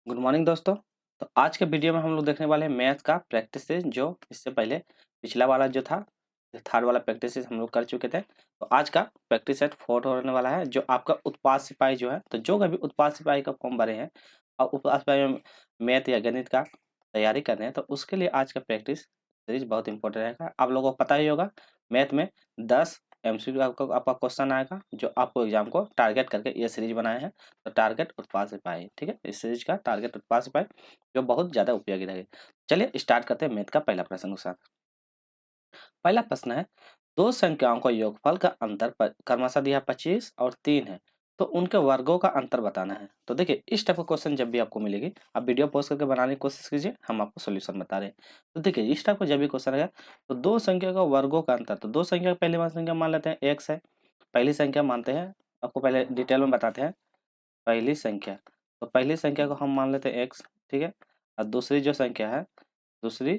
Good morning दोस्तों। तो आज के वीडियो में हम लोग देखने वाले हैं मैथ का प्रैक्टिस जो इससे पहले पिछला वाला जो था थर्ड वाला प्रैक्टिस हम लोग कर चुके थे। तो आज का प्रैक्टिस सेट 4 होने वाला है जो आपका उत्पाद सिपाही जो है। तो जो कभी उत्पाद सिपाही का फॉर्म भरे हैं और उत्पाद सिपाही में मैथ या गणित का तैयारी कर रहे हैं तो उसके लिए आज का प्रैक्टिस सीरीज बहुत इंपॉर्टेंट रहेगा। आप लोगों को पता ही होगा मैथ में 10 MCQ आपका क्वेश्चन आएगा जो आपको एग्जाम को टारगेट करके ये सीरीज बनाए हैं। तो टारगेट उत्पाद सिपाही, ठीक है, इस सीरीज का टारगेट उत्पाद सिपाही जो बहुत ज्यादा उपयोगी रहेगा। चलिए स्टार्ट करते हैं मैथ का पहला प्रश्न के साथ। पहला प्रश्न है, दो संख्याओं का योगफल का अंतर क्रमशः दिया 25 और 3 है, तो उनके वर्गों का अंतर बताना है। तो देखिए इस टाइप का क्वेश्चन जब भी आपको मिलेगी आप वीडियो पॉज करके बनाने की कोशिश कीजिए, हम आपको सोल्यूशन बता रहे हैं। तो देखिए इस टाइप का जब भी क्वेश्चन है तो दो संख्या का वर्गों का अंतर, तो दो संख्या पहली बार संख्या मान लेते हैं एक्स है, पहली संख्या मानते हैं, आपको पहले डिटेल में बताते हैं। पहली संख्या, तो पहली संख्या को हम मान लेते हैं एक्स, ठीक है, और दूसरी जो संख्या है, दूसरी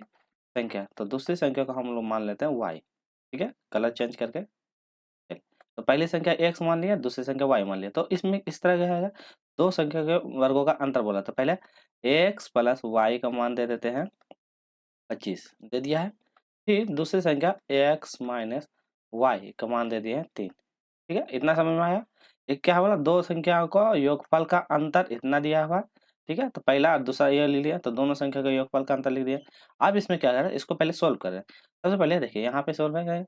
संख्या, तो दूसरी संख्या को हम लोग मान लेते हैं वाई, ठीक है, कलर चेंज करके। चलिए, तो पहली संख्या एक्स मान लिया, दूसरी संख्या वाई मान लिया। तो इसमें इस तरह का है, दो संख्या के वर्गों का अंतर बोला, तो पहले एक्स प्लस वाई का मान दे देते हैं 25 दे दिया है। फिर दूसरी संख्या एक्स माइनस वाई का मान दे दिए हैं 3। ठीक है, इतना समझ में आया। एक क्या बोला, दो संख्याओं का योगफल का अंतर इतना दिया हुआ है, ठीक है, तो पहला और दूसरा ये ले लिया, तो दोनों संख्या का योगफल का अंतर लिख दिया। अब इसमें क्या करें, इसको पहले सोल्व करें। सबसे पहले देखिए यहाँ पे सोल्व है,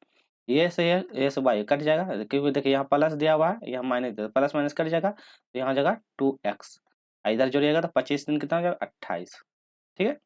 ये से वाई कट जाएगा, क्योंकि देखिए यहाँ प्लस दिया हुआ है, यहाँ माइनस दिया, प्लस माइनस कट जाएगा, तो यहाँ जगह 2x, इधर जोड़िएगा तो 25 दिन कितना हो जाएगा 28, ठीक है।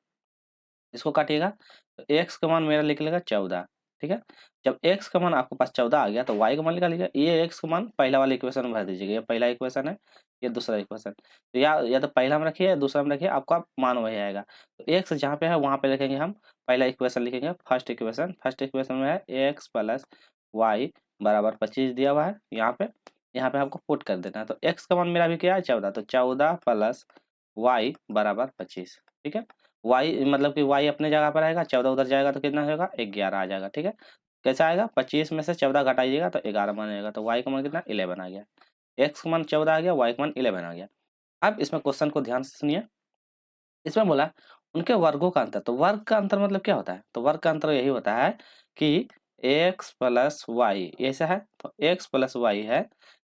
इसको काटिएगा तो x का मान मेरा लिख लेगा 14, ठीक है। जब x का मान आपके पास 14 आ गया तो y का मान निकाल लीजिए। ये x का मान पहला वाला इक्वेशन में भर दीजिएगा, ये पहला इक्वेशन है, ये दूसरा इक्वेशन। तो या तो पहला में रखिए या दूसरा में रखिए, आपका मान वही आएगा। तो x जहाँ पे है वहाँ पे लिखेंगे हम पहला इक्वेशन लिखेंगे, फर्स्ट इक्वेशन में है एक्स प्लस वाई बराबर 25 दिया हुआ है यहाँ पे आपको पुट कर देना है। तो x का मान मेरा भी क्या है 14, तो 14 प्लस वाई बराबर 25, ठीक है। y मतलब कि y अपने जगह पर आएगा, 14 उधर जाएगा तो कितना होगा 11 आ जाएगा, ठीक है। कैसा आएगा, 25 में से 14 घटाइएगा तो 11 मान आएगा, तो y का मान कितना 11 आ गया। x का मान 14 आ गया, y का मान 11 आ गया। अब इसमें क्वेश्चन को ध्यान से सुनिए। इसमें बोला उनके वर्गों का अंतर, तो वर्ग का अंतर मतलब क्या होता है, तो वर्ग का अंतर यही होता है कि x प्लस वाई, ऐसा है तो x प्लस वाई है,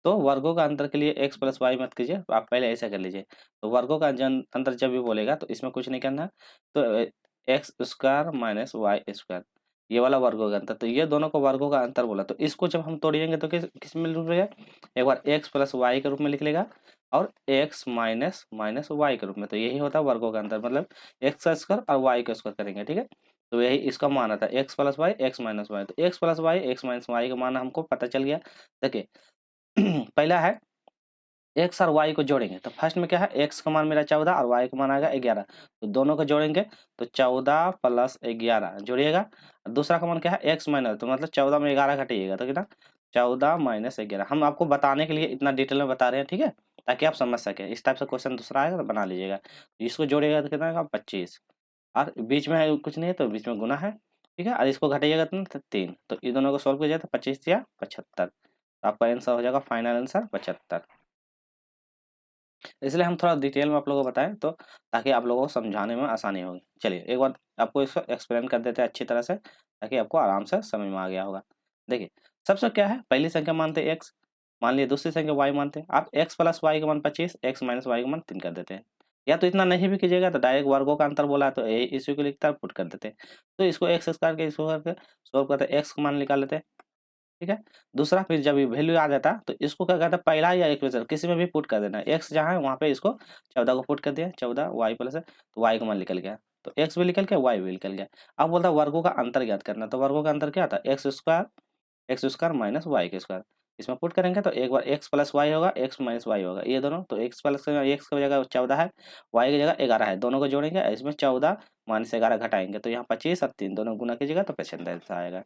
तो वर्गों का अंतर के लिए x प्लस वाई मत कीजिए, आप पहले ऐसा कर लीजिए। तो वर्गों का अंतर जब भी बोलेगा तो इसमें कुछ नहीं करना, तो X square minus Y square, ये वाला वर्गों का अंतर। तो ये दोनों को वर्गों का अंतर बोला, तो इसको जब हम तोड़िएंगे तो किस में रूप में, एक बार x प्लस वाई के रूप में लिख लेगा और x माइनस माइनस वाई के रूप में। तो यही होता है वर्गों का अंतर, मतलब x का स्क्वायर और y का स्क्वायर करेंगे, ठीक है। तो यही इसका मान आता है x plus Y X minus Y, तो x plus Y X minus Y का मान हमको पता चल गया। देखिए पहला है एक्स और वाई को जोड़ेंगे, तो फर्स्ट में क्या है, एक्स का मान मेरा 14 और वाई का मान आएगा 11, तो दोनों को जोड़ेंगे तो 14 प्लस 11 जोड़िएगा। दूसरा का मान क्या है एक्स माइनस, तो मतलब 14 में 11 घटाइएगा तो कितना 14 माइनस 11। हम आपको बताने के लिए इतना डिटेल में बता रहे हैं, ठीक है, ताकि आप समझ सके। इस टाइप से क्वेश्चन दूसरा आएगा तो बना लीजिएगा। इसको जोड़िएगा तो कितना आएगा 25, और बीच में है कुछ नहीं है तो बीच में गुना है, ठीक है, और इसको घटाइएगा तो 3, तो ये दोनों को सॉल्व कीजिए तो 25 या 75, तो आपका आंसर हो जाएगा फाइनल आंसर 75। इसलिए हम थोड़ा डिटेल में आप लोगों को बताएं तो ताकि आप लोगों को समझाने में आसानी होगी। चलिए एक बार आपको इसको एक्सप्लेन कर देते हैं अच्छी तरह से, ताकि आपको आराम से समझ में आ गया होगा। देखिए सबसे क्या है, पहली संख्या मानते हैं एक्स, मान लिए दूसरी संख्या वाई मानते हैं। आप एक्स प्लस वाई का मान 25, एक्स माइनस वाई का मान 3 कर देते हैं। या तो इतना नहीं भी कीजिएगा तो डायरेक्ट वर्गों का अंतर बोला है तो इसी को लिखता है पुट कर देते हैं। तो इसको एक्स स्क्वायर के इसको करके सोल्व करते हैं, एक्स का मान निकाल लेते हैं, ठीक है। दूसरा फिर जब ये वैल्यू आ जाता तो इसको क्या कहता है, पहला या इक्वेशन किसी में भी पुट कर देना है। एक्स जहाँ है वहाँ पे इसको 14 को पुट कर दिया, 14 वाई प्लस है तो वाई का मान निकल गया, तो एक्स भी निकल गया वाई भी निकल गया। अब बोलता है वर्गों का अंतर ज्ञात करना, तो वर्गों का अंतर क्या था, एक्स स्क्वायर माइनस वाई के स्क्वायर। इसमें पुट करेंगे तो एक बार एक्स प्लस वाई होगा, एक्स माइनस वाई होगा, ये दोनों, तो एक्स प्लस एक्स की जगह 14 है, वाई की जगह 11 है, दोनों को जोड़ेंगे, इसमें 14 माइनस 11 घटाएंगे तो यहाँ 25 और 3 दोनों गुना कीजिएगा तो 75 आएगा।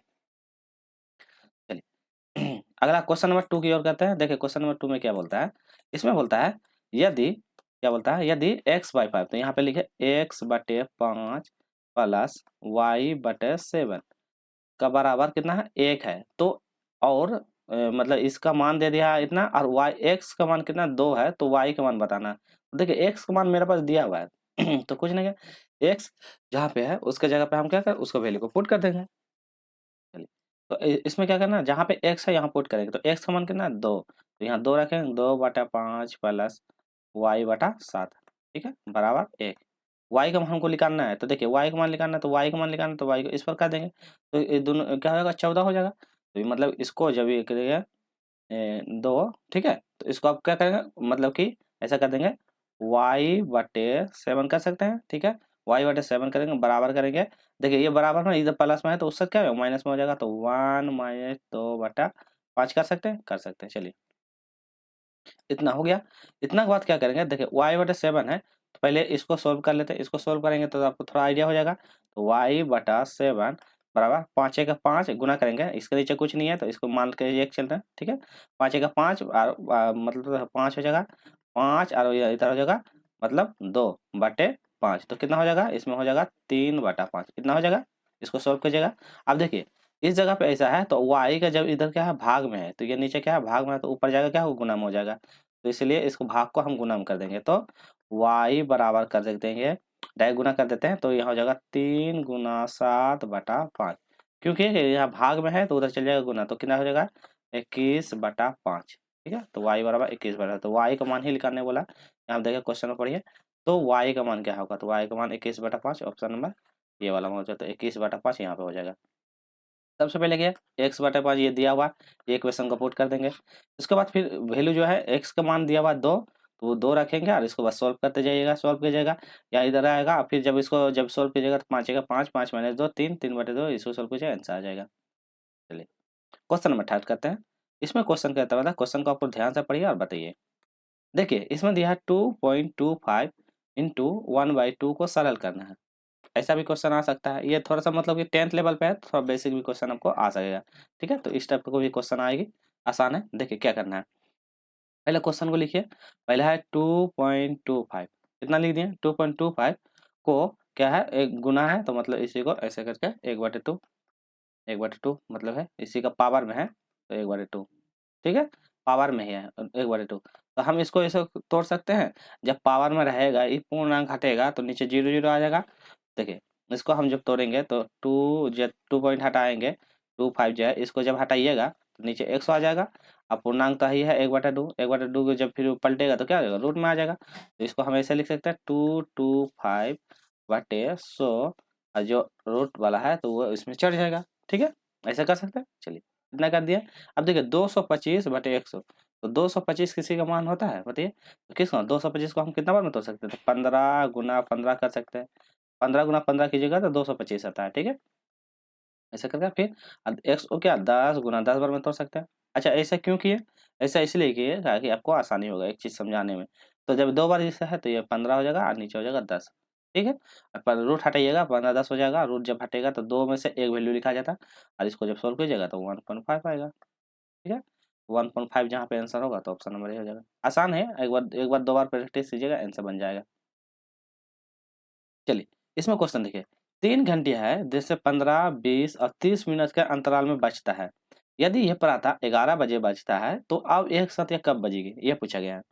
चलिए अगला क्वेश्चन नंबर 2 की ओर करते हैं। देखिए क्वेश्चन नंबर 2 में क्या बोलता है, इसमें बोलता है यदि, क्या बोलता है, यदि x बाई 5, तो यहाँ पे लिखे x बटे 5 प्लस y बटे 7 का बराबर कितना है 1 है, तो और मतलब इसका मान दे दिया है इतना, और y x का मान कितना 2 है, तो y का मान बताना है। देखिए एक्स का मान मेरे पास दिया हुआ है तो कुछ नहीं है, एक्स जहाँ पे है उसके जगह पे हम क्या करें, उसको वैल्यू को पुट कर देंगे। चलिए, तो इसमें क्या करना है, जहाँ पे एक्स है यहाँ पुट करेंगे, तो एक्स का मान कितना है 2, तो यहाँ 2 रखेंगे, 2/5 प्लस y/7, ठीक है, बराबर 1। y का मान हमको निकालना है, तो देखिए y का मान निकालना है, तो y का मान निकालना है, तो y को इस पर कर देंगे, तो ये दोनों क्या हो जाएगा, 14 हो जाएगा। तो ये मतलब इसको जब ये करेगा 2, ठीक है, तो इसको आप क्या करेंगे, मतलब कि ऐसा कर देंगे, y/7 कर सकते हैं, ठीक है, y/7 करेंगे, बराबर करेंगे। देखिए ये बराबर में इधर प्लस में है तो उससे क्या है माइनस में हो जाएगा, तो 1 - 2/5 कर सकते हैं, कर सकते हैं। चलिए इतना हो गया। इतना के बाद क्या करेंगे, देखिए y/7 है, तो पहले इसको सोल्व कर लेते हैं, इसको सोल्व करेंगे तो आपको थोड़ा आइडिया हो जाएगा। तो y/7 बराबर 5 का 5 गुना करेंगे, इसके नीचे कुछ नहीं है तो इसको मान के 1 चलते हैं, ठीक है, 5 का 5 और मतलब 5 हो जाएगा, 5 और ये इधर हो जाएगा मतलब 2/5, तो कितना हो जाएगा, इसमें हो जाएगा 3/5, कितना हो जाएगा, इसको सोल्व कीजिएगा। अब देखिए इस जगह पे ऐसा है तो y का जब इधर क्या है भाग में है, तो ये नीचे क्या है भाग में है, तो ऊपर जाएगा क्या हो गुना में हो जाएगा, तो इसलिए इसको भाग को हम गुना में कर देंगे, तो y बराबर कर देंगे, डायरेक्ट गुना कर देते हैं, तो यहाँ हो जाएगा 3 × 7/5, क्योंकि यहाँ भाग में है तो उधर चल जाएगा गुना, तो कितना हो जाएगा 21/5, ठीक है, तो y बराबर 21, तो y का मान ही निकालने बोला, यहाँ देखिए क्वेश्चन में पढ़िए, तो y का मान क्या होगा, तो y का मान 21/5, ऑप्शन नंबर ये वाला हो जाता है, 21/5 यहाँ पे हो जाएगा। सबसे पहले क्या है x/5 ये दिया हुआ, ये इक्वेशन को पुट कर देंगे। उसके बाद फिर वैल्यू जो है x का मान दिया हुआ 2, तो वो 2 रखेंगे और इसको बस सॉल्व करते जाइएगा, सॉल्व कीजिएगा, या इधर आएगा फिर जब इसको जब सॉल्व कीजिएगा तो 5 का 5, 5 - 2 3, 3/2, इसको सॉल्व कीजिए आंसर आ जाएगा। चलिए क्वेश्चन नंबर 18 करते हैं। इसमें क्वेश्चन कहता है, क्वेश्चन को आपको ध्यान से पढ़िए और बताइए। देखिए इसमें दिया है 2.25 इंटू 1/2 को सरल करना है। ऐसा भी क्वेश्चन आ सकता है, ये थोड़ा सा मतलब कि 10th लेवल पे है, तो थोड़ा बेसिक भी क्वेश्चन आपको आ सकेगा, ठीक है, तो इस टाइप का कोई भी क्वेश्चन आएगी, आसान है। देखिए क्या करना है, पहले क्वेश्चन को लिखिए, पहला है 2.25, कितना लिख दिए 2.25 को क्या है एक गुना है, तो मतलब इसी को ऐसे करके 1/2, 1/2 मतलब है इसी का पावर में है, तो 1/2, ठीक है, पावर में ही है 1/2, तो हम इसको ऐसे तोड़ सकते हैं, जब पावर में रहेगा ये पूर्णांक हटेगा तो नीचे 0 0 आ जाएगा। देखिए इसको हम जब तोड़ेंगे तो 2 जब 2 पॉइंट हटाएंगे, 25 जो है इसको जब हटाइएगा तो नीचे 100 आ जाएगा। अब पूर्णांक तो ही है 1/2, 1/2 को जब फिर पलटेगा तो क्या हो जाएगा रूट में आ जाएगा, तो इसको हम ऐसे लिख सकते हैं 225/100, और जो रूट वाला है तो वो इसमें चढ़ जाएगा, ठीक है, ऐसा कर सकते हैं। चलिए इतना कर दिया। अब देखिए 225/100, तो 225 किसी का मान होता है बताइए, तो किसका 225 को हम कितना बार में तोड़ सकते हैं, तो 15 × 15 कर सकते हैं, 15 × 15 कीजिएगा तो 225 आता है, ठीक है, ऐसा करके फिर एक्स को क्या 10 × 10 बार में तोड़ सकते हैं। अच्छा ऐसा क्यों किए, ऐसा इसलिए किए ताकि आपको आसानी होगा एक चीज़ समझाने में। तो जब 2 बार ऐसा है तो ये 15 हो जाएगा और नीचे हो जाएगा 10, ठीक है, पर रूट हटाइएगा 15 10 हो जाएगा, रूट जब हटेगा तो 2 में से एक वैल्यू लिखा जाता है, और इसको जब सोल्व कीजिएगा तो 1.5 आएगा, ठीक है, 1.5 जहाँ पे आंसर होगा तो ऑप्शन नंबर ए हो जाएगा। आसान है, एक बार 2 बार प्रैक्टिस कीजिएगा आंसर बन जाएगा। चलिए इसमें क्वेश्चन देखिए, 3 घंटिया है जिससे 15, 20 और 30 मिनट के अंतराल में बजता है। यदि यह पराठा 11 बजे बजता है तो अब एक साथ यह कब बजेगी, यह पूछा गया है।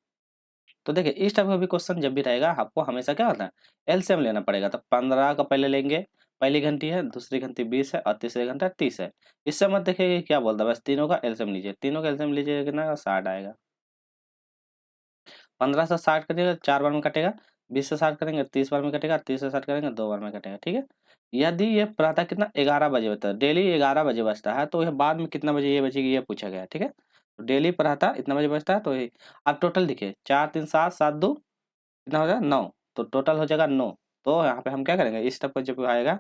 तो देखिए इस टाइप का भी क्वेश्चन जब भी रहेगा आपको हमेशा क्या होता है एलसीएम लेना पड़ेगा, तो 15 का पहले लेंगे, पहली घंटी है, दूसरी घंटी 20 है और तीसरी घंटा 30 है। इससे मत देखिए क्या बोलता है, बस तीनों का एलसीएम लीजिए, तीनों का एलसीएम लीजिए कितना 60 आएगा। 15 से 60 करिएगा 4 बार में कटेगा, 20 से 60 करेंगे 30 बार में कटेगा, 30 से 60 करेंगे 2 बार में कटेगा, ठीक है। यदि ये प्रातः कितना 11 बजे होता है, डेली 11 बजे बजता है, तो यह बाद में कितना बजे ये बजेगी ये पूछा गया है, ठीक है। तो डेली प्रातः इतना बजे बजता है, तो ये अब टोटल देखिए 4 3 7 7 2 कितना हो जाएगा 9, तो टोटल हो जाएगा 9। तो यहाँ पे हम क्या करेंगे इस स्टेप पर जब आएगा,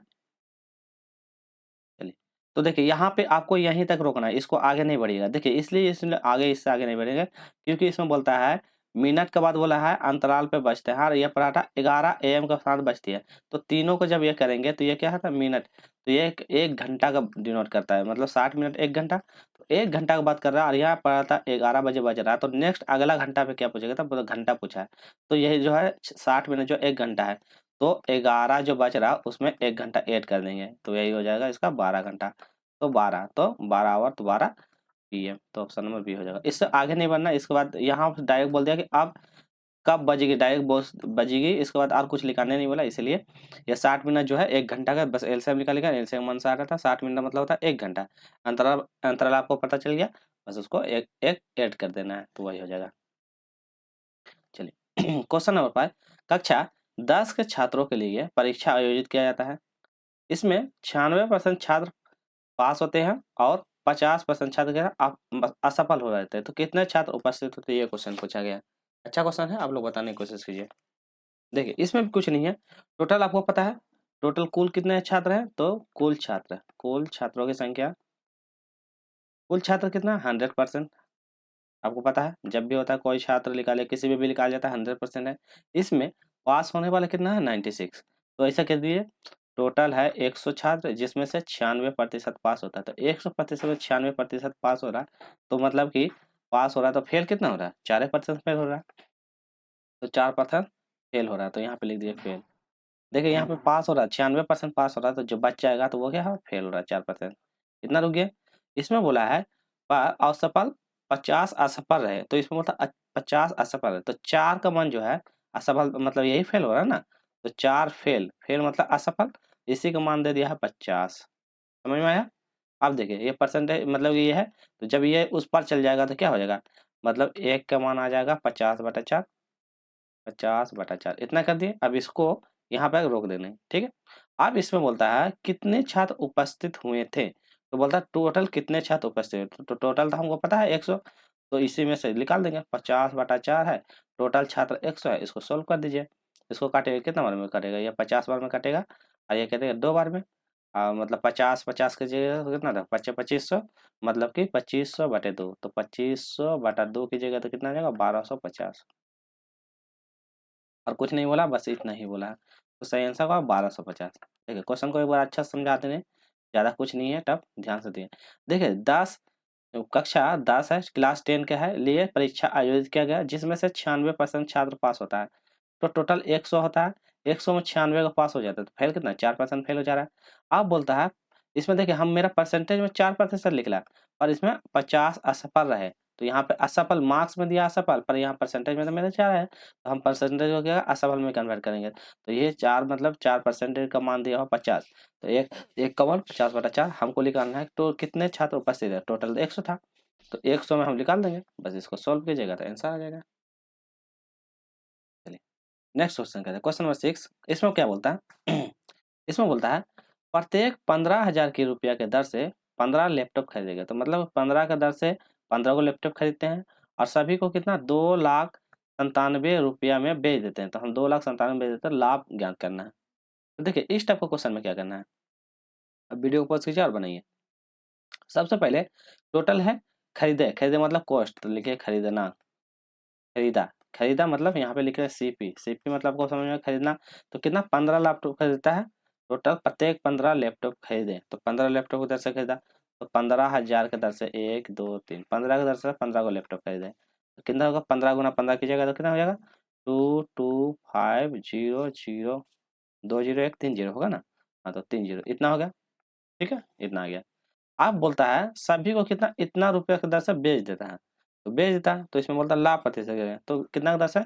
चलिए तो देखिए यहाँ पे आपको यहीं तक रोकना है, इसको आगे नहीं बढ़िएगा। देखिए इसलिए आगे इससे आगे नहीं बढ़ेंगे क्योंकि इसमें बोलता है मिनट के बाद बोला है अंतराल पे बजते हैं, और ये पराठा 11 AM के साथ बजती है, तो तीनों को जब ये करेंगे तो ये क्या है मिनट, तो ये एक घंटा का डिनोट करता है, मतलब 60 मिनट 1 घंटा, तो 1 घंटा की बात कर रहा है, और यहाँ पराठा 11 बजे बज रहा है, तो नेक्स्ट अगला घंटा पे क्या पूछेगा, तो घंटा पूछा है, तो यही जो है 60 मिनट जो 1 घंटा है, तो 11 जो बच रहा उसमें 1 घंटा ऐड कर देंगे, तो यही हो जाएगा इसका 12 घंटा, तो 12 आवर तो 12 PM, तो ऑप्शन नंबर बी हो जाएगा। इससे आगे नहीं बढ़ना, इसके बाद यहाँ डायरेक्ट बोल दिया कि अब कब बजेगी, डायरेक्ट बजेगी, इसके बाद और कुछ निकालने नहीं बोला, इसलिए ये 60 मिनट जो है 1 घंटा का बस एलसीएम निकालेगा। एलसीएम 60 था, 60 मिनट का मतलब होता है 1 घंटा। अंतराल अंतराल आपको पता चल गया, बस उसको एक एक ऐड कर देना है तो वही हो जाएगा। चलिए क्वेश्चन नंबर 5, कक्षा 10 के छात्रों के लिए परीक्षा आयोजित किया जाता है। इसमें 96% छात्र पास होते हैं और 50% छात्र क्या है असफल हो जाते हैं। तो कितने छात्र उपस्थित होते हैं, ये क्वेश्चन पूछा गया है। अच्छा क्वेश्चन है, आप लोग बताने की कोशिश कीजिए। देखिए इसमें भी कुछ नहीं है, टोटल आपको पता है, टोटल कुल कितने छात्र हैं, तो कुल छात्रों की संख्या, कुल छात्र कितना 100%। आपको पता है जब भी होता है कोई छात्र निकाले, किसी में भी निकाल जाता है 100% है। इसमें पास होने वाला कितना है 96। तो ऐसा कह दीजिए टोटल है 100 छात्र जिसमें से 96% पास होता है। तो 100% में 96% पास हो रहा है, तो मतलब कि पास हो रहा है, तो फेल कितना हो रहा है, 4% फेल हो रहा है। तो 4% फेल हो रहा है, तो यहाँ पे लिख दिए फेल। देखिए यहाँ पे पास हो रहा है 96% पास हो रहा है, तो जो बच जाएगा तो वो क्या है, फेल हो रहा है 4%। इतना रुक गया। इसमें बोला है असफल 50 असफल रहे, तो इसमें बोलता 50 असफल है, तो 4 का मान जो है असफल मतलब यही फेल हो रहा है ना, तो 4 फेल, फेल मतलब असफल, इसी का मान दे दिया है 50। समझ में आया। अब देखिए ये परसेंटेज मतलब ये है, तो जब ये उस पर चल जाएगा तो क्या हो जाएगा, मतलब एक का मान आ जाएगा 50/4, 50/4 इतना कर दिए। अब इसको यहाँ पे रोक देना, ठीक है। अब इसमें बोलता है कितने छात्र उपस्थित हुए थे, तो बोलता है टोटल कितने छात्र उपस्थित हुए, तो टोटल तो हमको पता है 100, तो इसी में से निकाल देंगे, 50/4 है, टोटल छात्र 100 है, इसको सोल्व कर दीजिए। इसको काटेगा कितना बार में कटेगा, ये 50 बार में कटेगा, और ये कटेगा 2 बार में। मतलब 50 की जगह कितना था 2500, मतलब कि 2500/2, तो 2500/2 की जगह तो कितना आ जाएगा 1250। और कुछ नहीं बोला, बस इतना ही बोला है। तो सही आंसर होगा 1250। देखिए क्वेश्चन को एक बार अच्छा समझाते हैं, ज़्यादा कुछ नहीं है, तब ध्यान से दिए। देखिए 10 कक्षा 10 है, क्लास 10 का है, लिए परीक्षा आयोजित किया गया जिसमें से 96% छात्र पास होता है। तो टोटल 100 होता है, 100 में 96 का पास हो जाता है, तो फेल कितना 4% फेल हो जा रहा है। अब बोलता है इसमें देखिए हम मेरा परसेंटेज में 4% लिख रहा है, और इसमें 50 असफल रहे, तो यहाँ पे असफल मार्क्स में दिया असफल, पर यहाँ परसेंटेज में तो मेरा 4 है, तो हम परसेंटेज को क्या असफल में कन्वर्ट करेंगे। तो ये 4 मतलब 4% का मान दिया हो 50, तो एक का मान 50/4 हमको निकालना है। तो कितने छात्र उपस्थित है, टोटल 100 था, तो 100 में हम निकाल देंगे, बस इसको सोल्व कीजिएगा तो आंसर आ जाएगा। चलिए नेक्स्ट क्वेश्चन करते हैं, क्वेश्चन नंबर 6। इसमें क्या बोलता है इसमें बोलता है प्रत्येक 15,000 की रुपया के दर से 15 लैपटॉप खरीदेगा, तो मतलब 15 का दर से 15 को लैपटॉप खरीदते हैं, और सभी को कितना 2,97,000 में बेच देते हैं। तो हम 2,97,000 बेच देते हैं, लाभ ज्ञात करना है। तो देखिए इस टाइप का क्वेश्चन में क्या करना है, अब वीडियो को पॉज कीजिए और बनाइए। सबसे पहले टोटल है, खरीदे, खरीदे मतलब कॉस्ट, तो लिखिए खरीदना, खरीदा, खरीदा मतलब यहाँ पे लिख रहे हैं सीपी, सीपी मतलब आपको समझ में खरीदना। तो कितना 15 लैपटॉप खरीदता है, टोटल प्रत्येक 15 लैपटॉप खरीदे, तो 15 लैपटॉप की दर से खरीदा, तो 15,000 के दर से 1 2 3 15 की दर से 15 को लैपटॉप खरीदे, तो कितना होगा 15 गुना 15 कीजिएगा तो कितना हो जाएगा 2250 201 30 होगा ना। हाँ तो 30 इतना हो गया, ठीक है इतना आ गया। अब बोलता है सभी को कितना इतना रुपये की दर से बेच देता है, तो बेच देता है, तो इसमें बोलता है लाभ प्रतिशत है, तो कितना की दर से,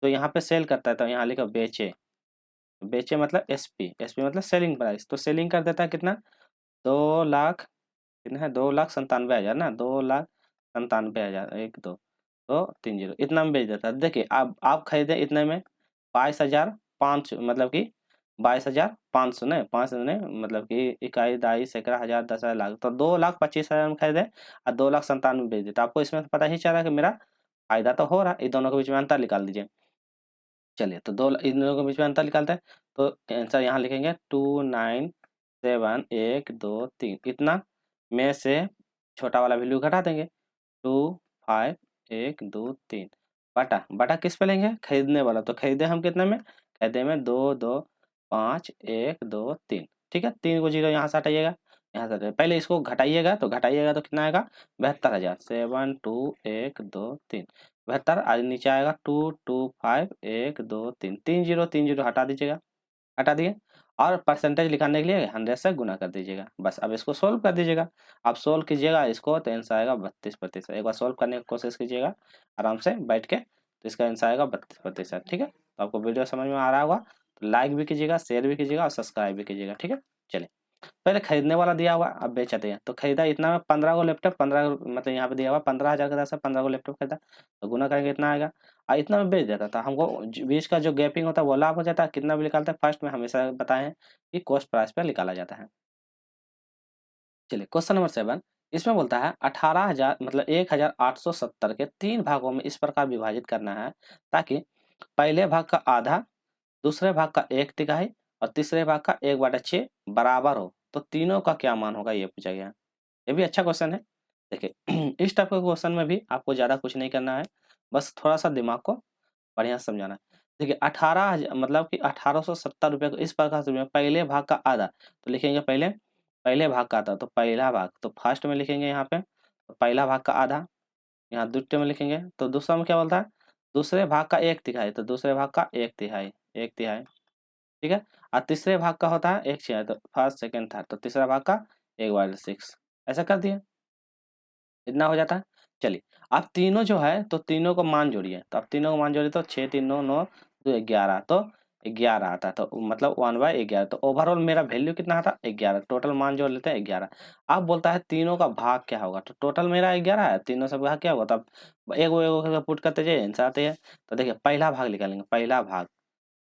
तो यहाँ पे सेल करता है, तो यहाँ लिखा बेचे, बेचे मतलब एसपी, एसपी मतलब सेलिंग प्राइस, तो सेलिंग कर देता है कितना 2,00,000, कितना है 2,97,000 ना, 2,97,000 1 2, तो 30 इतना में बेच देता है। देखिए आप खरीदे इतने में 22,500, मतलब कि 22,500 नहीं 500 नहीं, मतलब कि इकाई दाई सैकड़ा हजार 10,000 लाख, तो 2,25,000 में खरीदे और 2,97,000 में बेच देता। आपको इसमें तो पता ही चल रहा है कि मेरा फायदा तो हो रहा है, इन दोनों के बीच में अंतर निकाल दीजिए। चलिए तो इन दोनों के बीच में अंतर निकालते हैं, तो आंसर यहाँ लिखेंगे 2,9,7,1,2,3, इतना में से छोटा वाला वैल्यू घटा देंगे, 2,5,1,2,3 बटा बटा किस पे लेंगे, खरीदने वाला, तो खरीदे हम कितने में, खरीदे में 2,2,5,1,2,3, ठीक है। 3 को जीरो यहाँ से हटाइएगा, यहाँ से पहले इसको घटाइएगा, तो घटाइएगा तो कितना आएगा 72,000, 7,2,1,2,3 72, आज नीचे आएगा 2,2,5,1,2,3, 3 0 हटा दीजिएगा, हटा दिए, और परसेंटेज लिखाने के लिए 100 से गुना कर दीजिएगा, बस अब इसको सोल्व कर दीजिएगा। आप सोल्व कीजिएगा इसको तो आंसर आएगा 32%। एक बार सोल्व करने की कोशिश कीजिएगा आराम से बैठ के, तो इसका आंसर आएगा 32%। ठीक है, तो आपको वीडियो समझ में आ रहा होगा, तो लाइक भी कीजिएगा, शेयर भी कीजिएगा और सब्सक्राइब भी कीजिएगा। ठीक है, चलिए पहले खरीदने वाला दिया हुआ, अब बेचते हैं। तो खरीदा इतना में 15 को लैपटॉप, 15 मतलब यहाँ पे दिया हुआ 15,000 का था सर, 15 को लैपटॉप खरीदा, तो गुना करेंगे इतना आएगा। और इतना में बेच देता था, हमको बीच का जो गैपिंग होता है वो लाभ हो जाता है। कितना भी निकालते हैं, फर्स्ट में हमेशा बताए हैं कि कॉस्ट प्राइस पे निकाला जाता है। चलिए क्वेश्चन नंबर 7, इसमें बोलता है 18,000 मतलब 1,870 के 3 भागों में इस प्रकार विभाजित करना है ताकि पहले भाग का आधा, दूसरे भाग का 1/3 और तीसरे भाग का 1/6 बराबर हो, तो तीनों का क्या मान होगा, ये पूछा गया है। ये भी अच्छा क्वेश्चन है। देखिए इस टाइप के क्वेश्चन में भी आपको ज़्यादा कुछ नहीं करना है, बस थोड़ा-सा दिमाग को बढ़िया से समझाना है। देखिए 18,000 मतलब कि 1,870 रुपए को इस प्रकार से पहले भाग का आधा, तो लिखेंगे पहले पहले भाग का आधा, तो पहला भाग तो फर्स्ट में लिखेंगे यहाँ पे, तो पहला भाग का आधा, यहाँ द्वितीय में लिखेंगे, तो दूसरा में क्या बोलता है, दूसरे भाग का 1/3, तो दूसरे भाग का 1/3, 1/3, ठीक है। और तीसरे भाग का होता है 1/6, तो फर्स्ट, सेकंड, थर्ड, तो तीसरा भाग का 1/6, ऐसा कर दिए, इतना हो जाता है। चलिए अब तीनों जो है तो तीनों को मान जोड़िए, तो अब तीनों को मान जोड़िए तो 6 3 9 9 2 11, तो 11 आता है, तो मतलब 1/11, तो ओवरऑल मेरा वैल्यू कितना आता है 11, टोटल मान जोड़ लेते हैं 11। अब बोलता है तीनों का भाग क्या होगा, तो टोटल मेरा 11 है, तीनों से भाग क्या होगा, तब एगो एगो करके पुट करते जाइए, आंसर आते हैं। तो देखिए पहला भाग निकालेंगे, पहला भाग,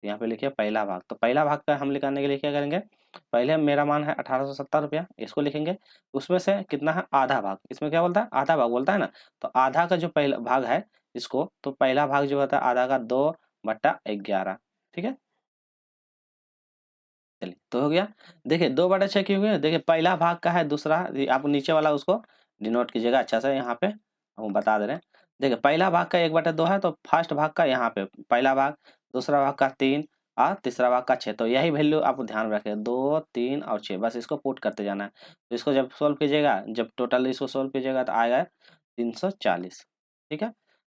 यहाँ पे लिखिए पहला भाग, तो पहला भाग का हम निकालने के लिए क्या करेंगे, पहले मेरा मान है 1870 रुपया, इसको लिखेंगे, उसमें से कितना है आधा भाग, इसमें क्या बोलता है आधा भाग बोलता है ना, तो आधा का जो पहला भाग है इसको, तो पहला भाग जो होता है आधा का 2/11, ठीक है। चलिए तो हो गया। देखिए 2/6 क्यों हुआ, देखिए पहला भाग का है, दूसरा आप नीचे वाला उसको डिनोट कीजिएगा अच्छा से, यहाँ पे हम बता दे रहे हैं। देखिए पहला भाग का 1/2 है, तो फर्स्ट भाग का यहाँ पे पहला भाग, दूसरा भाग का 3 और तीसरा भाग का 6, तो यही वैल्यू आप ध्यान रखें, 2 3 और 6, बस इसको पुट करते जाना है। तो इसको जब सोल्व कीजिएगा, जब टोटल इसको सोल्व कीजिएगा तो आएगा 340, ठीक है।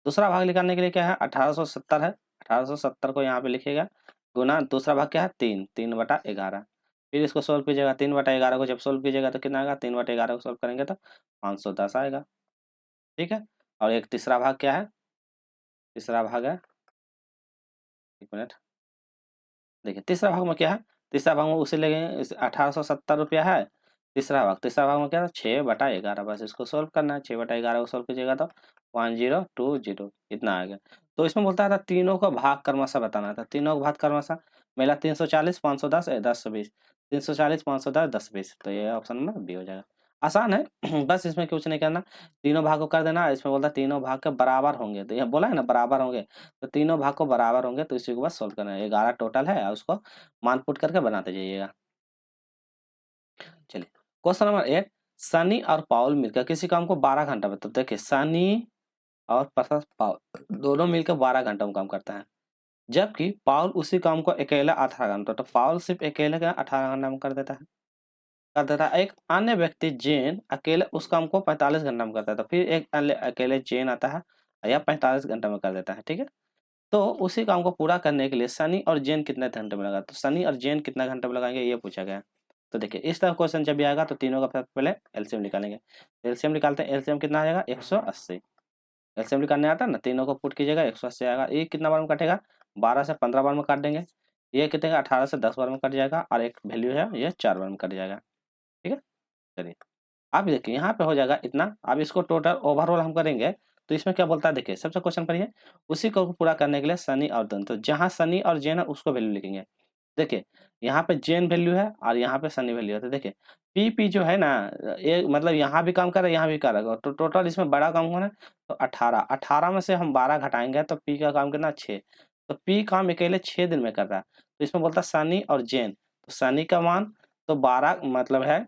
दूसरा भाग निकालने के लिए क्या है 1870 है, 1870 को यहाँ पे लिखिएगा, गुना दूसरा भाग क्या है 3, 3/11, फिर इसको सोल्व कीजिएगा, 3/11 को जब सोल्व कीजिएगा तो कितना आएगा, 3/11 को सोल्व करेंगे तो 510 आएगा, ठीक है। और एक तीसरा भाग क्या है, तीसरा भाग है, एक मिनट, देखिए तीसरा भाग में क्या है, तीसरा भाग में उसे लगेंगे 1870 रुपया है, तीसरा भाग में क्या है 6/11, बस इसको सोल्व करना है, 6/11 को सोल्व कीजिएगा तो 1020 इतना आ गया। तो इसमें बोलता था तीनों का भाग क्रमशः बताना था, तीनों का भाग क्रमशः मेरा 340 510 10 20, 340 510 10 20, तो ये ऑप्शन नंबर बी हो जाएगा। आसान है बस इसमें कुछ नहीं करना, तीनों भाग को कर देना, इसमें बोलता है तीनों भाग के बराबर होंगे, तो ये बोला है ना बराबर होंगे, तो तीनों भाग को बराबर होंगे, तो इसी को बस सोल्व करना है, 11 टोटल है और उसको मान पुट करके बनाते जाइएगा। चलिए क्वेश्चन नंबर 8, सनी और पाउल मिलकर किसी काम को 12 घंटा में, तो देखिए सनी और पाउल दोनों मिलकर 12 घंटा में काम करता है, जबकि पाउल उसी काम को अकेला 18 घंटा, तो पाउल सिर्फ अकेले का 18 घंटा में कर देता है। एक अन्य व्यक्ति जेन अकेले उस काम को 45 घंटा में करता है, तो फिर एक अकेले जेन आता है या 45 घंटा में कर देता है, ठीक है। तो उसी काम को पूरा करने के लिए सनी और जेन कितने घंटे में लगा, तो सनी और जेन कितना घंटे में लगाएंगे ये पूछा गया है। तो देखिए इस तरह क्वेश्चन जब भी आएगा तो तीनों का पहले एलसीएम निकालेंगे, एलसीएम निकालते हैं, एलसीएम कितना आ जाएगा 180, एलसीएम निकालने आता है ना, तीनों को पुट कीजिएगा 180 आएगा, ये कितना बार में कटेगा 12 से 15 बार में काट देंगे, ये कितने का 18 से 10 बार में कट जाएगा, और एक वैल्यू है ये 4 बार में कट जाएगा, ठीक है। चलिए आप देखिए यहाँ पे हो जाएगा इतना, अब इसको टोटल ओवरऑल हम करेंगे, तो इसमें क्या बोलता है देखिए सबसे क्वेश्चन पढ़िए, उसी को पूरा करने के लिए सनी और दन, तो जहाँ सनी और जेन है उसको वैल्यू लिखेंगे। देखिए यहाँ पे जेन वैल्यू है और यहाँ पे सनी वैल्यू है, तो देखिए पी जो है ना, ये मतलब यहाँ भी काम कर रहा है यहाँ भी कर रहा है, तो टोटल इसमें बड़ा काम होना है, तो 18 में से हम 12 घटाएंगे तो पी का काम कितना 6, तो पी काम अकेले 6 दिन में कर रहा है, तो इसमें बोलता है सनी और जेन, तो सनी का मान तो 12 मतलब है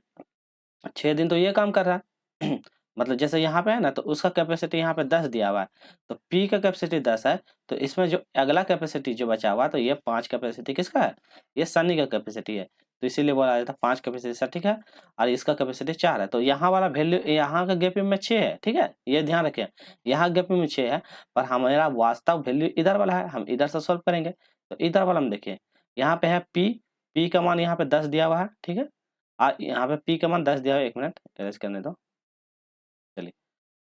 6 दिन तो ये काम कर रहा है मतलब जैसे यहाँ पे है ना, तो उसका कैपेसिटी यहाँ पे 10 दिया हुआ है, तो पी का कैपेसिटी 10 है, तो इसमें जो अगला कैपेसिटी जो बचा हुआ है, तो ये 5 कैपेसिटी किसका है, ये सनी का कैपेसिटी है, तो इसीलिए बोला जाता है 5 कैपेसिटी सटीक है, और इसका कैपेसिटी 4 है, तो यहाँ वाला वैल्यू यहाँ का गैपिंग में 6 है, ठीक है, ये ध्यान रखें, यहाँ गैपिंग में 6 है, पर हमारा वास्तव वैल्यू इधर वाला है, हम इधर से सोल्व करेंगे, तो इधर वाला हम देखिए, यहाँ पे है पी का मान यहाँ पे 10 दिया हुआ है, ठीक है, यहाँ पे पी का मान 10 दिया है, 1 मिनट एरेज करने दो। चलिए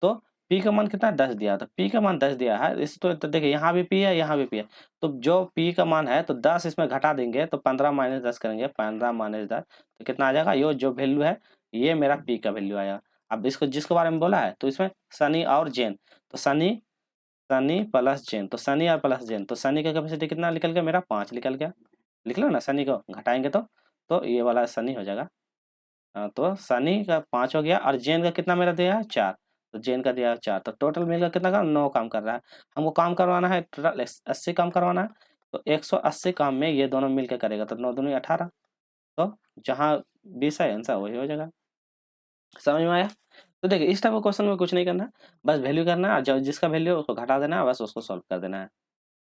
तो पी का मान कितना 10 दिया, तो पी का मान 10 दिया है, इस तो देखिए यहाँ भी पी है, यहाँ भी पी है, तो जो पी का मान है तो 10 इसमें घटा देंगे तो 15 माइनस 10 करेंगे, 15 माइनस 10 तो कितना आ जाएगा, ये जो वैल्यू है ये मेरा पी का वैल्यू आया। अब इसको जिसके बारे में बोला है तो इसमें सनी और जैन, तो सनी सनी प्लस जैन, तो सनी और प्लस जैन, तो सनी का कैपेसिटी कितना निकल गया मेरा 5 निकल गया, लिख लो ना, सनी को घटाएंगे तो ये वाला सनी हो जाएगा। तो सनी का 5 हो गया और जेन का कितना मेरा दिया है 4, तो जेन का दिया है 4, तो टोटल मिलकर कितना का 9 काम कर रहा है। हमको काम करवाना है टोटल 80 काम करवाना है, तो 180 काम में ये दोनों मिलकर करेगा, तो 9 दूनी 18, तो जहाँ 20 है आंसर वही हो जाएगा। समझ में आया? तो देखिए इस टाइप का क्वेश्चन में कुछ नहीं करना, बस वैल्यू करना है, जो जिसका वैल्यू उसको घटा देना है, बस उसको सॉल्व कर देना है।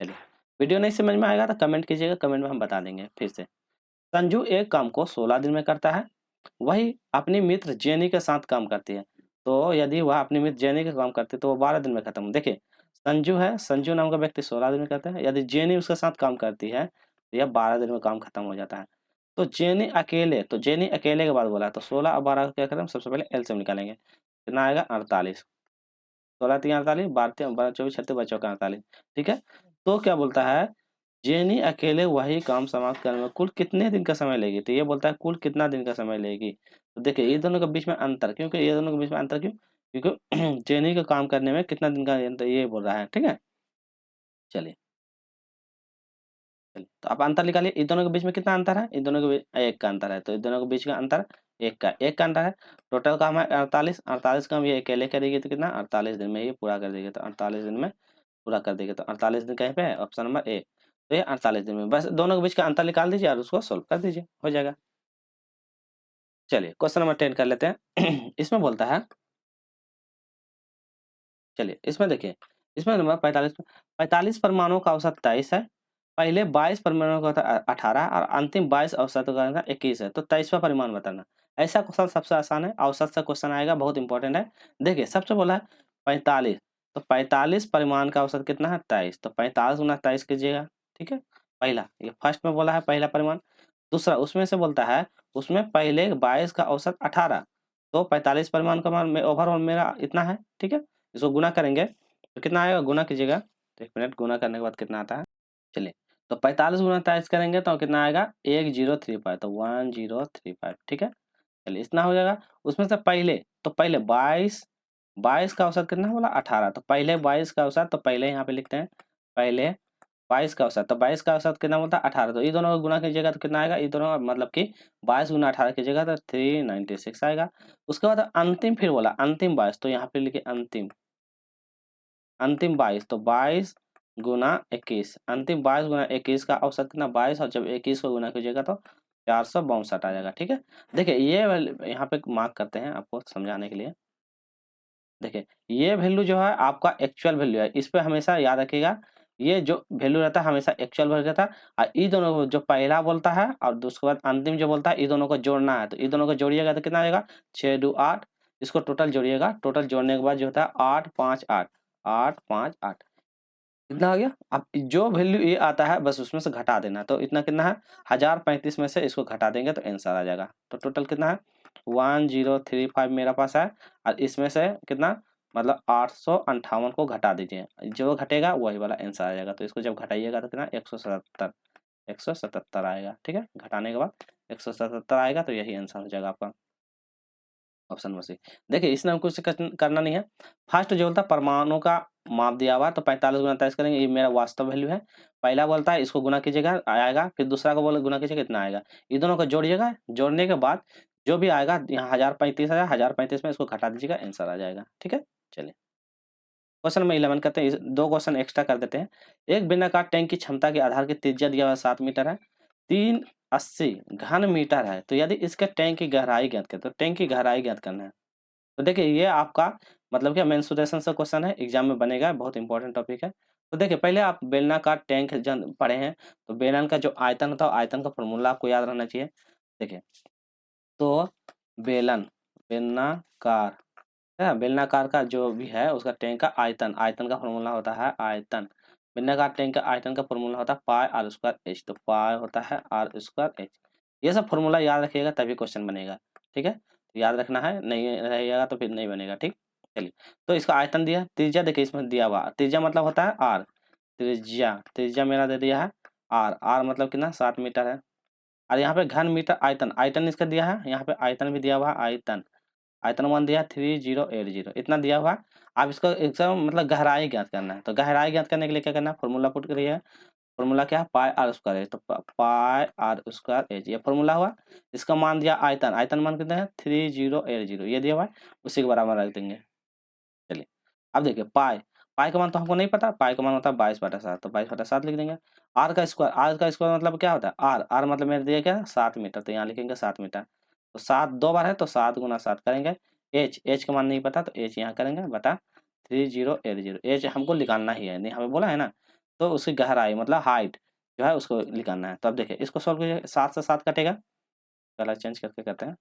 चलिए, वीडियो नहीं समझ में आएगा तो कमेंट कीजिएगा, कमेंट में हम बता देंगे फिर से। संजू एक काम को 16 दिन में करता है, वही अपनी मित्र जेनी के साथ काम करती है, तो यदि वह अपनी मित्र जेनी के काम करती है तो वो 12 दिन में खत्म। देखिए संजू है, संजू नाम का व्यक्ति 16 दिन में करता है, यदि जेनी उसके साथ काम करती है तो यह 12 दिन में काम खत्म हो जाता है। तो जेनी अकेले, तो जेनी अकेले के बाद बोला है, तो 16 और 12 का क्या करें, सबसे पहले एलसीएम निकालेंगे, कितना आएगा 48, 16 3 48, 12 12 24 36 बच्चों का 48, ठीक है। तो क्या बोलता है, जेनी अकेले वही काम समाप्त करने में कुल कितने दिन का समय लेगी, तो ये बोलता है कुल कितना दिन का समय लेगी। तो देखिए ये दोनों के बीच में अंतर, क्योंकि ये दोनों के बीच में अंतर क्यों, क्योंकि जेनी का काम करने में कितना दिन का अंतर ये बोल रहा है, ठीक है। चलिए चलिए, तो आप अंतर निकालिए, इन दोनों के बीच में कितना अंतर है, इन दोनों के बीच एक का अंतर है, तो इन दोनों के बीच का अंतर एक का अंतर है। टोटल काम है 48, 48 काम ये अकेले करेगी तो कितना 48 दिन में ये पूरा कर देगी, तो 48 दिन में पूरा कर देगी, तो 48 दिन कहीं पे है, ऑप्शन नंबर ए, तो ये 48 दिन में, बस दोनों के बीच का अंतर निकाल दीजिए और उसको सोल्व कर दीजिए, हो जाएगा। चलिए क्वेश्चन नंबर 10 कर लेते हैं। इसमें बोलता है, चलिए इसमें देखिए, इसमें नंबर 45 परमाणुओं का औसत 23 है, पहले 22 परमाणुओं का था 18 और अंतिम 22 औसतों का था 21 है, तो 23वां परिमाण बताना। ऐसा क्वेश्चन सबसे आसान है, औसत से क्वेश्चन आएगा, बहुत इंपॉर्टेंट है। देखिए सबसे बोला है 45, तो 45 परिमाण का औसत कितना है 23, तो 45 गुना 23 कीजिएगा, ठीक है। पहला ये फर्स्ट में बोला है पहला परिमाण। दूसरा उसमें से बोलता है, उसमें पहले 22 का औसत 18, तो 45 परिमाण का मान में ओवरऑल मेरा इतना है, ठीक है। इसको गुना करेंगे तो कितना आएगा, गुना कीजिएगा, तो 1 मिनट, गुना करने के बाद कितना आता है, चलिए। तो 45 गुना 23 करेंगे तो कितना आएगा 1035, तो 1035, ठीक है। चलिए इतना हो जाएगा। उसमें से पहले, तो पहले 22, 22 का औसत कितना बोला 18, तो पहले 22 का औसत, तो पहले यहाँ पे लिखते हैं, पहले 22 का औसत, तो 22 का औसत कितना बोलता है 18, तो ये दोनों को गुना कीजिएगा तो कितना आएगा, ये दोनों मतलब कि 22 गुना 18 कीजिएगा तो 396 आएगा। उसके बाद अंतिम फिर बोला अंतिम 22, तो यहाँ पे लिखिए अंतिम, अंतिम 22, तो 22 गुना 21, अंतिम 22 गुना 21 का औसत कितना 22, और जब 21 को गुना कीजिएगा तो 462 आ जाएगा, ठीक है। देखिए ये यहाँ पे मार्क करते हैं आपको समझाने के लिए। देखिए ये वैल्यू जो है आपका एक्चुअल वैल्यू है, इस पे हमेशा याद रखिएगा, ये जो वैल्यू रहता है हमेशा एक्चुअल वैल्यू रहता है, और ये दोनों को जो पहला बोलता है और उसके बाद अंतिम जो बोलता है, ये दोनों को जोड़ना है, तो ये दोनों को जोड़िएगा तो कितना आएगा 6 2 8, इसको टोटल जोड़िएगा, टोटल जोड़ने के बाद जो होता है 8 5 8, 8 5 8, कितना हो गया। अब जो वैल्यू ये आता है बस उसमें से घटा देना, तो इतना कितना है 1035 में से इसको घटा देंगे तो आंसर आ जाएगा। तो टोटल कितना है 1035 मेरा पास है, और इसमें से कितना मतलब 858 को घटा दीजिए, जो घटेगा वही वाला आंसर आ जाएगा। तो इसको जब घटाइएगा तो कितना 177, 177 आएगा, ठीक है। घटाने के बाद 177 आएगा, तो यही आंसर हो जाएगा आपका, ऑप्शन नंबर सी। देखिए इसमें हमको कुछ करना नहीं है। फर्स्ट जो बोलता है परमाणु का माप दिया हुआ, तो 45 गुना 23 करेंगे, ये मेरा वास्तव वैल्यू है। पहला बोलता है इसको गुना कीजिएगा आएगा, फिर दूसरा को बोले गुना कीजिएगा कितना आएगा, ये दोनों को जोड़िएगा, जोड़ने के बाद जो भी आएगा यहाँ 1035 आया, 1035 में इसको घटा दीजिएगा, आंसर आ जाएगा, ठीक है। चलिए क्वेश्चन नंबर 11 करते हैं, दो क्वेश्चन एक्स्ट्रा कर देते हैं। एक बिनाकार टैंक की क्षमता के आधार की त्रिज्या दिया हुआ 7 मीटर है, 380 घन मीटर है, तो यदि इसके टैंक की गहराई ज्ञात करें, तो टैंक की गहराई ज्ञात करना है। तो देखिए ये आपका मतलब क्या मेंसुरेशन से क्वेश्चन है, एग्जाम में बनेगा, बहुत इंपॉर्टेंट टॉपिक है। तो देखिए पहले आप बेलनाकार टैंक जन पढ़े हैं, तो बेलन का जो आयतन होता है आयतन का फॉर्मूला आपको याद रहना चाहिए। देखिए तो बेलन, बेलनाकार है, बेलनाकार का जो भी है उसका टैंक का आयतन, आयतन का फॉर्मूला होता है आयतन, बेलनाकार टैंक का आयतन का फॉर्मूला होता है पाई आर स्क्वायर एच, तो पाई होता है आर स्क्वायर एच। ये सब फॉर्मूला याद रखिएगा तभी क्वेश्चन बनेगा, ठीक है। तो याद रखना है, नहीं रहेगा तो फिर नहीं बनेगा, ठीक। चलिए, तो इसका आयतन दिया, त्रिज्या देखिए इसमें दिया हुआ, त्रिज्या मतलब होता है आर, त्रिज्या मेरा दे दिया है आर, आर मतलब कितना 7 मीटर है। और यहाँ पे घन मीटर आयतन, आयतन इसका दिया है, यहाँ पे आयतन भी दिया हुआ है, आयतन आयतन मान दिया 3080 इतना दिया हुआ है। आप इसको एकदम मतलब गहराई ज्ञात करना है, तो गहराई ज्ञात करने के लिए क्या करना है, फॉर्मूला पुट करिए। फॉर्मूला क्या है, पाई आर स्क्वायर एच, तो पाई आर स्क्वायर एच ये फॉर्मूला हुआ। इसका मान दिया आयतन, आयतन मान कितना है 3080 ये दिया हुआ है, उसी के बराबर रख देंगे। चलिए, अब देखिए पाई, पाई का मान तो हमको नहीं पता, पाई का मान होता है 22/7, तो 22/7 लिख देंगे। आर का स्क्वायर मतलब क्या होता है, आर मतलब मेरे दिया क्या 7 मीटर, तो यहाँ लिखेंगे 7 मीटर। तो 7 2 बार है तो 7 × 7 करेंगे। एच का मान नहीं पता तो एच यहाँ करेंगे बटा 3080, एच हमको निकालना ही है, नहीं हमें बोला है ना, तो उसकी गहराई मतलब हाइट जो है उसको निकालना है। तो अब देखिए इसको सॉल्व कीजिए, 7 से 7 कटेगा, कलर चेंज करके करते हैं,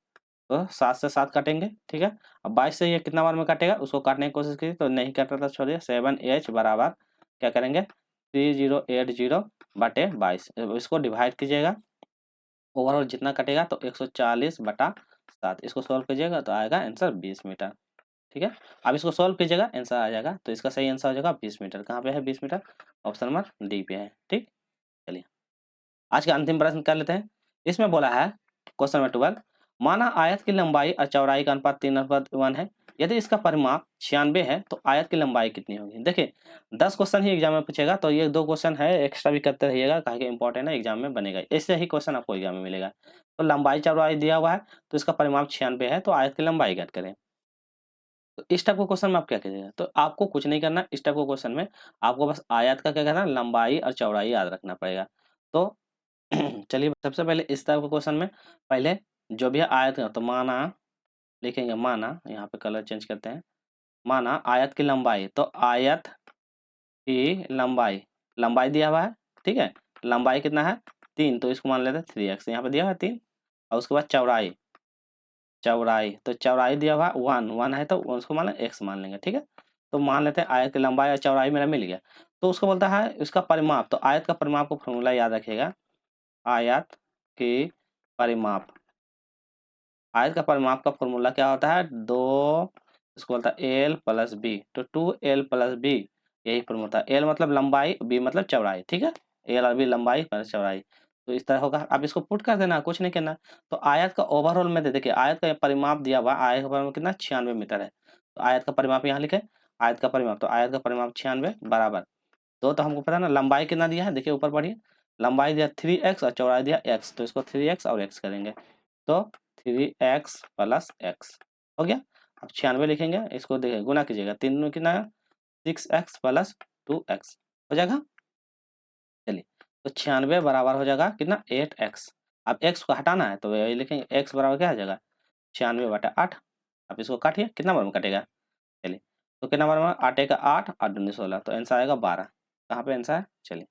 तो 7 से 7 काटेंगे, ठीक है। अब 22 से ये कितना बार में काटेगा, उसको काटने की कोशिश कीजिए, तो नहीं काट रहा था छोड़िए, 7h बराबर क्या करेंगे 3080 बटे 22, इसको डिवाइड कीजिएगा, ओवरऑल जितना कटेगा तो 140/7, इसको सॉल्व कीजिएगा तो आएगा आंसर 20 मीटर, ठीक है। अब इसको सॉल्व कीजिएगा आंसर आ जाएगा, तो इसका सही आंसर हो जाएगा 20 मीटर। कहाँ पे है 20 मीटर, ऑप्शन नंबर डी पे है, ठीक। चलिए आज का अंतिम प्रश्न कर लेते हैं। इसमें बोला है क्वेश्चन नंबर 12, माना आयत की लंबाई और चौड़ाई का अनुपात 3:1 है, यदि इसका परिमाप 96 है तो आयत की लंबाई कितनी होगी। देखिए 10 क्वेश्चन ही एग्जाम में पूछेगा, तो ये 2 क्वेश्चन है एक्स्ट्रा भी करते रहिएगा, कहा कि इंपॉर्टेंट है, एग्जाम में बनेगा, ऐसे ही क्वेश्चन आपको एग्जाम में मिलेगा। तो लंबाई चौड़ाई दिया हुआ है, तो इसका परिमाप 96 है, तो आयत की लंबाई ज्ञात करें। तो इस टाइप के क्वेश्चन में आप क्या कीजिएगा, तो आपको कुछ नहीं करना, इस टाइप के क्वेश्चन में आपको बस आयत का क्या करना, लंबाई और चौड़ाई याद रखना पड़ेगा। तो चलिए सबसे पहले इस टाइप के क्वेश्चन में पहले जो भी आयत है, तो माना लिखेंगे, माना यहाँ पे कलर चेंज करते हैं, माना आयत की लंबाई, तो आयत की लंबाई, लंबाई दिया हुआ है, ठीक है, लंबाई कितना है 3, तो इसको मान लेते हैं 3x, यहाँ पे दिया हुआ है 3, और उसके बाद चौड़ाई, तो चौड़ाई दिया हुआ 1 है, तो उसको मान लें x मान लेंगे, ठीक है। तो मान लेते हैं आयत की लंबाई और चौड़ाई मेरा मिल गया, तो उसको बोलता है इसका परिमाप, तो आयत का परिमाप को फॉर्मूला याद रखिएगा, आयत की परिमाप, आयत का परिमाप का फॉर्मूला क्या होता है, 2 इसको बोलता है एल प्लस बी, तो 2l प्लस बी, यही फॉर्मूला था। एल मतलब लंबाई, बी मतलब चौड़ाई, ठीक है, एल और बी लंबाई प्लस चौड़ाई, तो इस तरह होगा। अब इसको पुट कर देना, कुछ नहीं करना। तो आयत का ओवरऑल में देखिए आयत का परिमाप दिया हुआ, आयत का परिमाप कितना 96 मीटर है, तो आयत का परिमाप यहाँ लिखे, आयत का परिमाप, तो आयत का परिमाप 96 बराबर, तो हमको पता है ना लंबाई कितना दिया है, देखिए ऊपर पढ़िए, लंबाई दिया 3x और चौड़ाई दिया x, तो इसको 3x और x करेंगे, तो 3x प्लस x हो गया। अब 96 लिखेंगे, इसको देखिए गुना कीजिएगा, 3 में कितना है 6x प्लस 2x हो जाएगा। चलिए तो 96 बराबर हो जाएगा कितना 8x। अब x को हटाना है तो यही लिखेंगे, x बराबर क्या हो जाएगा 96/8। अब इसको काटिए, कितना बार में कटेगा, चलिए तो कितना बार में, 8 का 8 8 दूनी 16, तो आंसर आएगा 12। कहाँ पे आंसर है, चलिए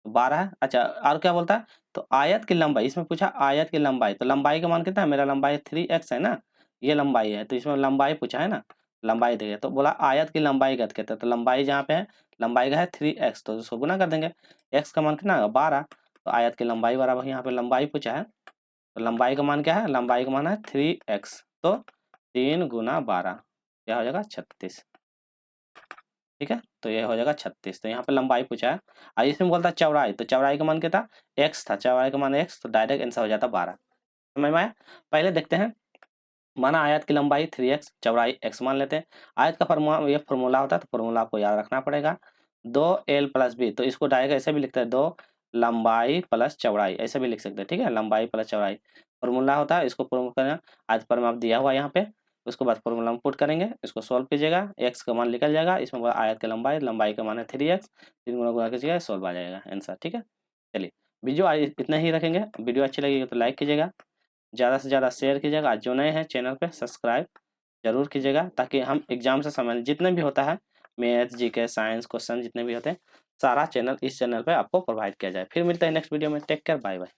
12 है। अच्छा और क्या बोलता है, तो आयत की लंबाई, इसमें पूछा आयत की लंबाई, तो लंबाई का मान कितना है, मेरा लंबाई 3x है ना, ये लंबाई है, तो इसमें लंबाई पूछा है ना, लंबाई देखिए, तो बोला आयत की लंबाई ज्ञात कहते हैं, तो लंबाई जहाँ पे है, लंबाई का है 3x, तो उसको गुना कर देंगे, x का मान कितना है 12, तो आयत की लंबाई बराबर यहाँ पे लंबाई पूछा है, तो लंबाई का मान क्या है, लंबाई का मान है 3x, तो 3 × 12 क्या हो जाएगा 36, ठीक है, तो ये हो जाएगा 36। तो यहाँ पे लंबाई पूछा है, और इसमें बोलता है चौड़ाई, तो चौड़ाई का मान क्या था x था, चौड़ाई का मान x, तो डायरेक्ट आंसर हो जाता 12। समझ में आया। पहले देखते हैं, माना आयत की लंबाई 3x, चौड़ाई x मान लेते हैं। आयत का फॉर्मूला, ये फॉर्मूला होता है, तो फॉर्मूला आपको याद रखना पड़ेगा, 2l प्लस बी, तो इसको डायरेक्ट ऐसे भी लिखते हैं, 2 लंबाई प्लस चौड़ाई, ऐसे भी लिख सकते हैं, ठीक है, लंबाई प्लस चौड़ाई फॉर्मूला होता है, इसको प्रूव करना। आयत परिमाप दिया हुआ यहाँ पे, उसके बाद फॉर्मूला में पुट करेंगे, इसको सॉल्व कीजिएगा, x का मान निकल जाएगा, इसमें बोला आयत की लंबाई, लंबाई का मान है 3x, 3 गुणा कीजिएगा, सॉल्व आ जाएगा आंसर, ठीक है। चलिए वीडियो आज इतना ही रखेंगे, वीडियो अच्छी लगेगी तो लाइक कीजिएगा, ज़्यादा से ज़्यादा शेयर कीजिएगा, जो नए हैं चैनल पे सब्सक्राइब जरूर कीजिएगा, ताकि हम एग्जाम से संबंधित जितने भी होता है, मैथ जीके साइंस क्वेश्चन जितने भी होते हैं, सारा चैनल इस चैनल पे आपको प्रोवाइड किया जाए। फिर मिलते हैं नेक्स्ट वीडियो में, टेक केयर, बाय बाय।